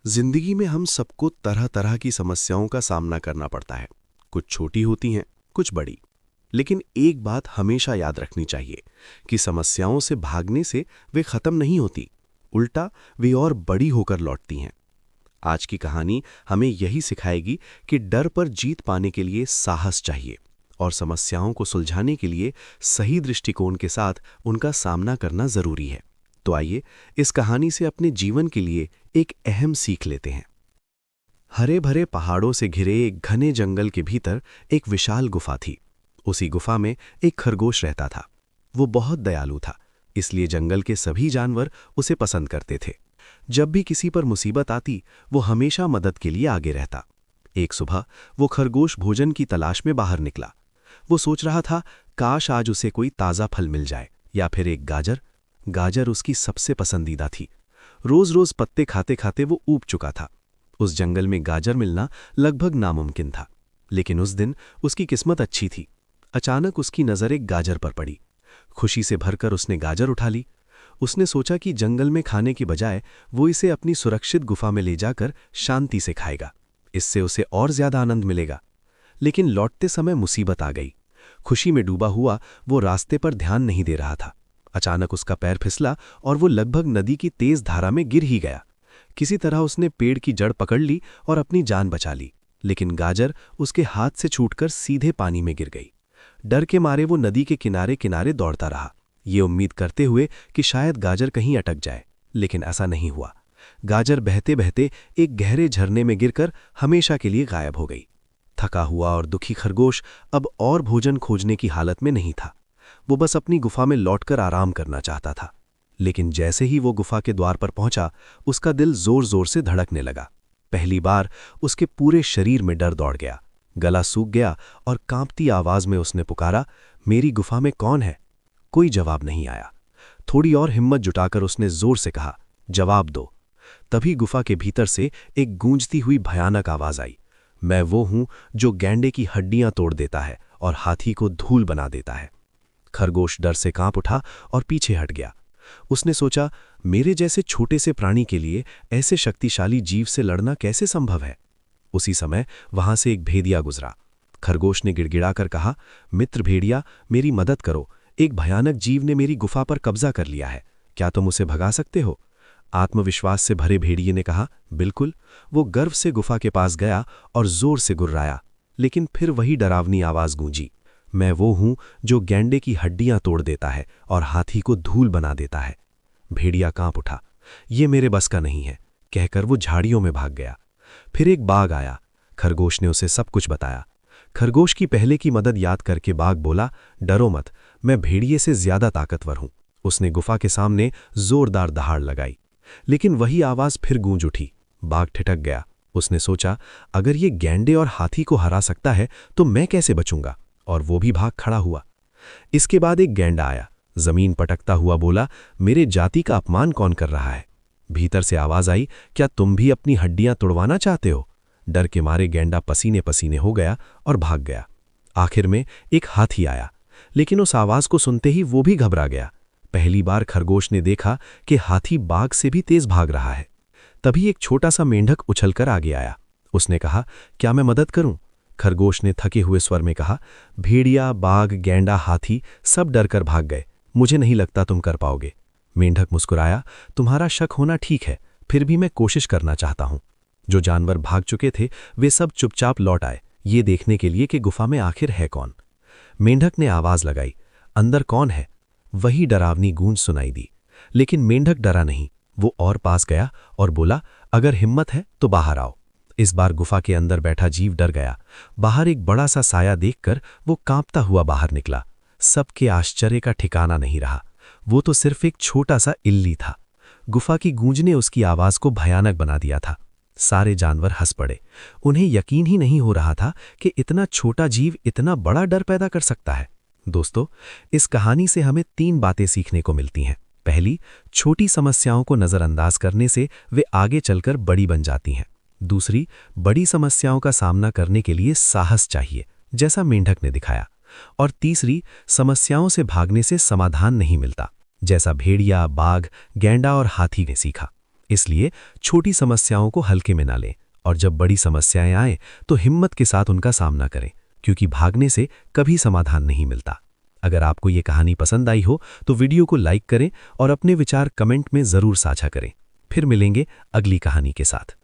जिंदगी में हम सबको तरह तरह की समस्याओं का सामना करना पड़ता है। कुछ छोटी होती हैं, कुछ बड़ी। लेकिन एक बात हमेशा याद रखनी चाहिए कि समस्याओं से भागने से वे खत्म नहीं होती, उल्टा वे और बड़ी होकर लौटती हैं। आज की कहानी हमें यही सिखाएगी कि डर पर जीत पाने के लिए साहस चाहिए और समस्याओं को सुलझाने के लिए सही दृष्टिकोण के साथ उनका सामना करना जरूरी है। तो आइए इस कहानी से अपने जीवन के लिए एक अहम सीख लेते हैं। हरे भरे पहाड़ों से घिरे एक घने जंगल के भीतर एक विशाल गुफा थी। उसी गुफा में एक खरगोश रहता था। वो बहुत दयालु था, इसलिए जंगल के सभी जानवर उसे पसंद करते थे। जब भी किसी पर मुसीबत आती, वो हमेशा मदद के लिए आगे रहता। एक सुबह वो खरगोश भोजन की तलाश में बाहर निकला। वो सोच रहा था, काश आज उसे कोई ताज़ा फल मिल जाए या फिर एक गाजर। गाजर उसकी सबसे पसंदीदा थी। रोज रोज पत्ते खाते खाते वो ऊब चुका था। उस जंगल में गाजर मिलना लगभग नामुमकिन था। लेकिन उस दिन उसकी किस्मत अच्छी थी। अचानक उसकी नज़र एक गाजर पर पड़ी। खुशी से भरकर उसने गाजर उठा ली। उसने सोचा कि जंगल में खाने की बजाय वो इसे अपनी सुरक्षित गुफा में ले जाकर शांति से खाएगा। इससे उसे और ज्यादा आनंद मिलेगा। लेकिन लौटते समय मुसीबत आ गई। खुशी में डूबा हुआ वो रास्ते पर ध्यान नहीं दे रहा था। अचानक उसका पैर फिसला और वो लगभग नदी की तेज धारा में गिर ही गया। किसी तरह उसने पेड़ की जड़ पकड़ ली और अपनी जान बचा ली। लेकिन गाजर उसके हाथ से छूटकर सीधे पानी में गिर गई। डर के मारे वो नदी के किनारे किनारे दौड़ता रहा, ये उम्मीद करते हुए कि शायद गाजर कहीं अटक जाए। लेकिन ऐसा नहीं हुआ। गाजर बहते बहते एक गहरे झरने में गिरकर हमेशा के लिए गायब हो गई। थका हुआ और दुखी खरगोश अब और भोजन खोजने की हालत में नहीं था। वो बस अपनी गुफा में लौटकर आराम करना चाहता था। लेकिन जैसे ही वो गुफा के द्वार पर पहुंचा, उसका दिल जोर जोर से धड़कने लगा। पहली बार उसके पूरे शरीर में डर दौड़ गया। गला सूख गया और कांपती आवाज में उसने पुकारा, मेरी गुफा में कौन है? कोई जवाब नहीं आया। थोड़ी और हिम्मत जुटाकर उसने जोर से कहा, जवाब दो। तभी गुफा के भीतर से एक गूंजती हुई भयानक आवाज आई, मैं वो हूं जो गैंडे की हड्डियां तोड़ देता है और हाथी को धूल बना देता है। खरगोश डर से कांप उठा और पीछे हट गया। उसने सोचा, मेरे जैसे छोटे से प्राणी के लिए ऐसे शक्तिशाली जीव से लड़ना कैसे संभव है? उसी समय वहां से एक भेड़िया गुजरा। खरगोश ने गिड़गिड़ाकर कहा, मित्र भेड़िया, मेरी मदद करो। एक भयानक जीव ने मेरी गुफा पर कब्जा कर लिया है। क्या तुम उसे भगा सकते हो? आत्मविश्वास से भरे भेड़िए ने कहा, बिल्कुल। वो गर्व से गुफा के पास गया और जोर से गुर्राया। लेकिन फिर वही डरावनी आवाज गूंजी, मैं वो हूं जो गैंडे की हड्डियां तोड़ देता है और हाथी को धूल बना देता है। भेड़िया कांप उठा, ये मेरे बस का नहीं है, कहकर वो झाड़ियों में भाग गया। फिर एक बाघ आया। खरगोश ने उसे सब कुछ बताया। खरगोश की पहले की मदद याद करके बाघ बोला, डरो मत, मैं भेड़िए से ज्यादा ताकतवर हूं। उसने गुफा के सामने जोरदार दहाड़ लगाई। लेकिन वही आवाज फिर गूंज उठी। बाघ ठिठक गया। उसने सोचा, अगर ये गैंडे और हाथी को हरा सकता है तो मैं कैसे बचूंगा? और वो भी भाग खड़ा हुआ। इसके बाद एक गैंडा आया। जमीन पटकता हुआ बोला, मेरे जाति का अपमान कौन कर रहा है? भीतर से आवाज आई, क्या तुम भी अपनी हड्डियां तोड़वाना चाहते हो? डर के मारे गैंडा पसीने पसीने हो गया और भाग गया। आखिर में एक हाथी आया। लेकिन उस आवाज को सुनते ही वो भी घबरा गया। पहली बार खरगोश ने देखा कि हाथी बाघ से भी तेज भाग रहा है। तभी एक छोटा सा मेंढक उछलकर आगे आया। उसने कहा, क्या मैं मदद करूं? खरगोश ने थके हुए स्वर में कहा, भेड़िया, बाघ, गैंडा, हाथी सब डरकर भाग गए। मुझे नहीं लगता तुम कर पाओगे। मेंढक मुस्कुराया, तुम्हारा शक होना ठीक है, फिर भी मैं कोशिश करना चाहता हूं। जो जानवर भाग चुके थे वे सब चुपचाप लौट आए, ये देखने के लिए कि गुफा में आखिर है कौन। मेंढक ने आवाज लगाई, अंदर कौन है? वही डरावनी गूंज सुनाई दी। लेकिन मेंढक डरा नहीं। वो और पास गया और बोला, अगर हिम्मत है तो बाहर आओ। इस बार गुफा के अंदर बैठा जीव डर गया। बाहर एक बड़ा सा साया देखकर वो कांपता हुआ बाहर निकला। सबके आश्चर्य का ठिकाना नहीं रहा। वो तो सिर्फ एक छोटा सा इल्ली था। गुफा की गूंज ने उसकी आवाज को भयानक बना दिया था। सारे जानवर हंस पड़े। उन्हें यकीन ही नहीं हो रहा था कि इतना छोटा जीव इतना बड़ा डर पैदा कर सकता है। दोस्तों, इस कहानी से हमें 3 बातें सीखने को मिलती हैं। पहली, छोटी समस्याओं को नजरअंदाज करने से वे आगे चलकर बड़ी बन जाती हैं। दूसरी, बड़ी समस्याओं का सामना करने के लिए साहस चाहिए, जैसा मेंढक ने दिखाया। और तीसरी, समस्याओं से भागने से समाधान नहीं मिलता, जैसा भेड़िया, बाघ, गैंडा और हाथी ने सीखा। इसलिए छोटी समस्याओं को हल्के में ना लें और जब बड़ी समस्याएं आएं तो हिम्मत के साथ उनका सामना करें, क्योंकि भागने से कभी समाधान नहीं मिलता। अगर आपको ये कहानी पसंद आई हो तो वीडियो को लाइक करें और अपने विचार कमेंट में ज़रूर साझा करें। फिर मिलेंगे अगली कहानी के साथ।